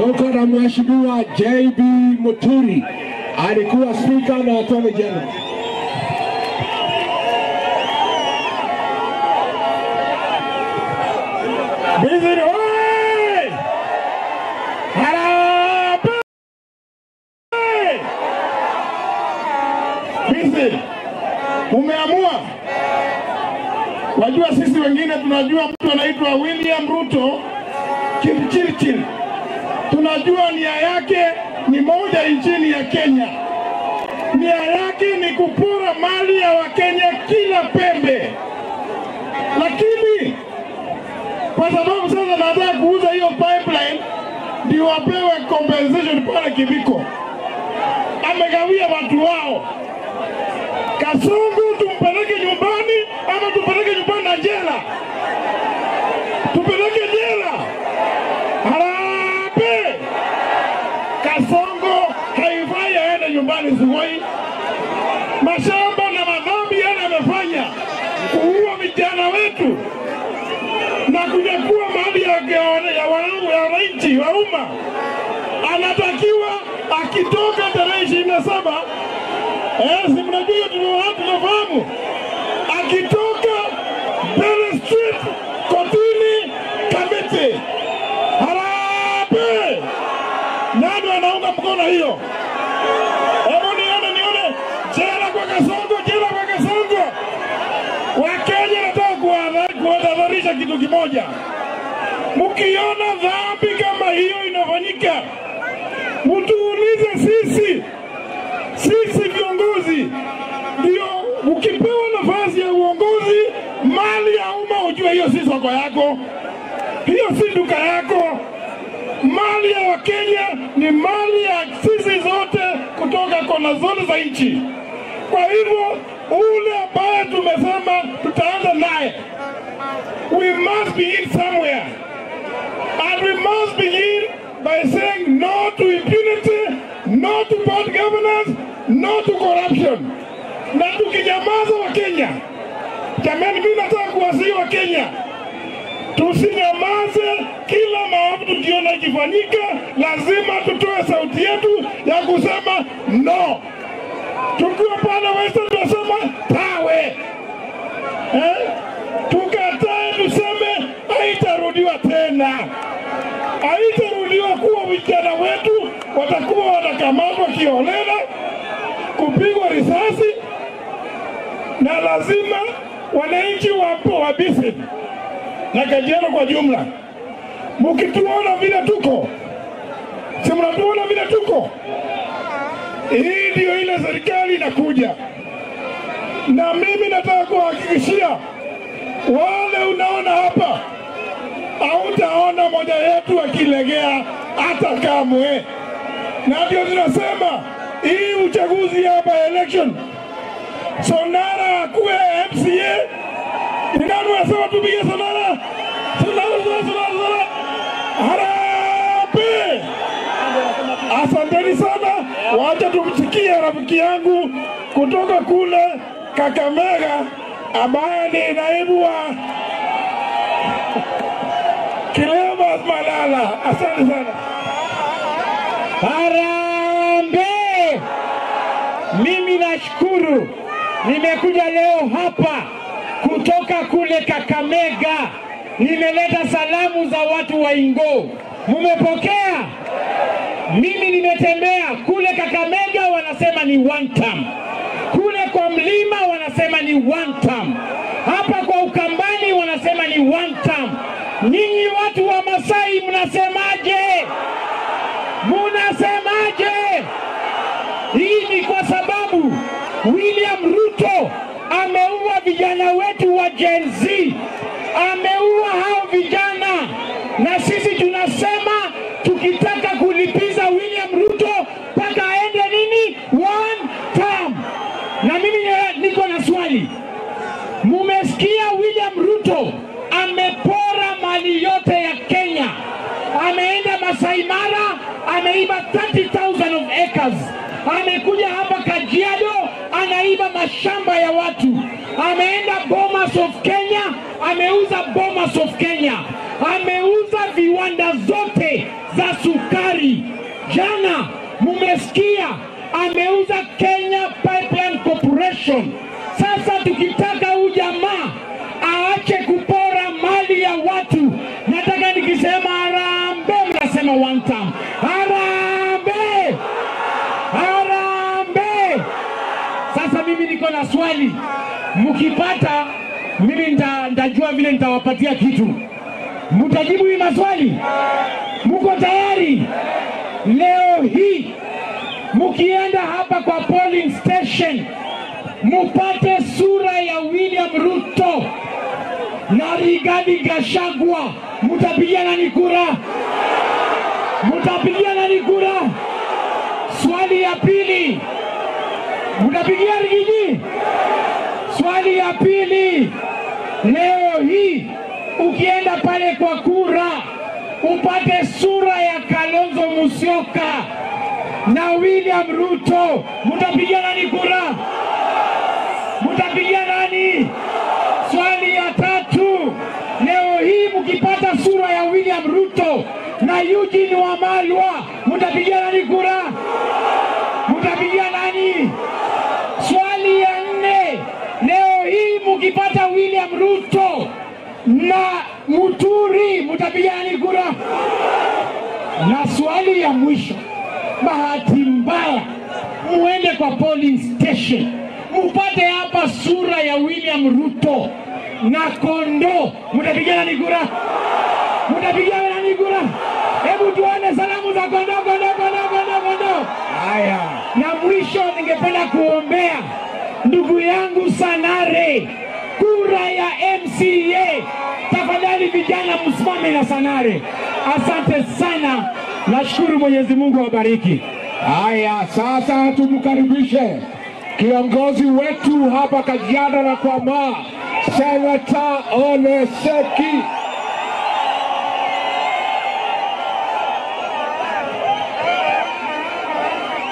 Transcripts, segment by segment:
Tuko na Mheshimiwa JB Muturi, alikuwa Spika na Attorney General. Bizini hoi! Harambee! Bizini, umeamua? Wajua sisi wengine tunajua mtu anaitwa William Ruto Kipchirchir. Tunajua nia yake ni moja nchini ya Kenya. Nia yake ni kupora mali ya Wakenya kila pembe. Lakini kwa sababu sasa nataka kuuza hiyo pipeline ndio wapewe compensation pale Kibiko, amegawia watu wao. Kasongo tumpeleke nyumbani ama tupeleke nyumbani na jela? Tupeleke jela. Harambee! Kasongo haifai aende nyumbani Sugoi. Mashamba na madhambi yana amefanya kuua vijana wetu na kunyakua mali ya wananchi wa umma. Anatakiwa akitoka tarehe 27, si mnajua tunafahamu, akitoka Bell Street kotini Kamiti. Harambee! Nani anaunga mkono hiyo? Hebu nione jela kwa Kasongo, jela kwa Kasongo. Wakenya nataka kuwadharisha kitu kimoja. Mkiona dhambi kama hiyo inafanyika, mtuulize sisi viongozi. Ndio ukipewa nafasi ya uongozi, mali ya umma ujue hiyo si soko yako, hiyo si duka yako. Mali ya Wakenya ni mali ya sisi zote kutoka kona zote za nchi. Kwa hivyo ule ambaye tumesema tutaanza naye, we must begin somewhere, and we must begin by saying no to impunity, no to bad governance, no to corruption. Na tukinyamaza Wakenya, jamani, mimi nataka kuwasihi Wakenya, tusinyamaze. Kila maovu tukiona ikifanyika, lazima tutoe sauti yetu ya kusema no. Tukiwa pale Western tunasema tawe. Tukatae tuseme haitarudiwa tena. Haitarudiwa kuwa vijana wetu watakuwa wanakamatwa kiholela, kupigwa risasi, na lazima wananchi wapo wabisi na Kajiado kwa jumla. Mkituona vile tuko, si mnatuona vile tuko, hii ndio ile serikali inakuja. Na mimi nataka kuhakikishia wale unaona hapa, hautaona moja yetu akilegea hata kamwe. Na ndio tunasema hii uchaguzi hapa election, Sonara kuwe MCA. Ni nani wanasema tupige Sonara? Sonara. Harambee! Asanteni sana. Wacha tumsikie rafiki yangu kutoka kule Kakamega ambaye ni naibu wa Cleophas Malala. Asante sana. Harambee! Mimi nashukuru nimekuja leo hapa kutoka kule Kakamega. Nimeleta salamu za watu wa Ingo. Mumepokea? Mimi nimetembea kule Kakamega, wanasema ni one term. Kule kwa mlima wanasema ni one term. Hapa kwa Ukambani wanasema ni one term. Ninyi watu wa Masai mnasemaje? Mnasemaje? Hii ni kwa sababu William Ruto ameua vijana wetu wa Gen Z. Ameua hao vijana, na sisi tunasema tukitaka kulipiza William Ruto mpaka aende nini? One term. Na mimi niko na swali. Mumesikia William Ruto amepora mali yote ya Kenya. Ameenda Masai Mara, ameiba 30,000 of acres. Amekuja hapa Kajiado, anaiba mashamba ya watu. Ameenda Bomas of Kenya, ameuza Bomas of Kenya. Ameuza viwanda zote za sukari. serikali. Jana mumesikia ameuza Kenya Pipeline Corporation. Sasa tukitaka ujamaa aache kupora mali ya watu, nataka nikisema harambe mnasema one time. Harambe! Harambe! Sasa mimi niko na swali. Mkipata mimi nitajua vile nitawapatia kitu. Mtajibu hii maswali? Mko tayari? Leo hii mkienda hapa kwa polling station mupate sura ya William Ruto na Rigathi Gachagua, mtapigia nani kura? Mtapigia nani kura? Swali ya pili, mtapigia Rigathi? Swali ya pili, leo hii ukienda pale kwa kura upate sura ya Kalonzo Musyoka na William Ruto, mtapigia nani kura? Mtapigia nani? Swali ya tatu, leo hii mkipata sura ya William Ruto na Eugene Wamalwa, mtapigia nani kura? Mtapigia nani? Swali ya nne, leo hii mkipata William Ruto na Muturi, mtapigia nani kura? Na swali ya mwisho, bahati mbaya muende kwa polling station mupate hapa sura ya William Ruto na Kondo, mtapigia nani kura? Mtapigia nani kura? Hebu tuone salamu za Kondo, Kondo, Kondo, Kondo, Kondo. Haya, na mwisho ningependa kuombea ndugu yangu Sanare kura ya MCA. Tafadhali vijana msimame na Sanare. Asante sana. Nashukuru Mwenyezi Mungu awabariki. Haya, sasa tumkaribishe kiongozi wetu hapa Kajiado na Kwama, Senator Ole Seki.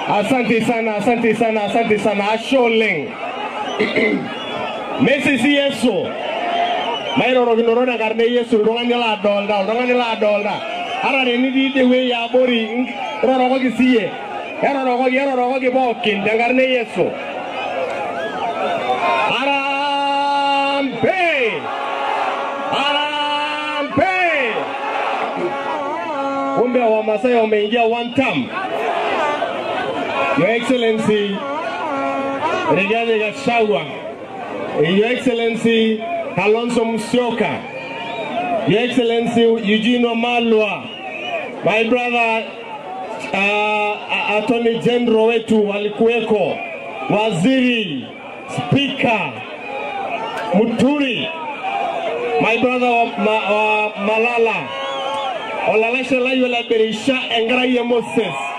Asante sana, asante sana, asante sana. Asholeng. Messi si Yesu. Mairo roginoroda karne Yesu rongani la dolda. Ara ni di de we ya bori roro ko siye. Roro ko bokin de karne Yesu. Arambe. Kumbe wa Masai wameingia one term. Your Excellency Rigathi Gachagua, Your Excellency Kalonzo Musyoka, Your Excellency Eugene Wamalwa, my brother Attorney General wetu alikuweko, Waziri, Speaker Muturi, my brother Malala, Olalasha Layola Berisha Engraye Moses.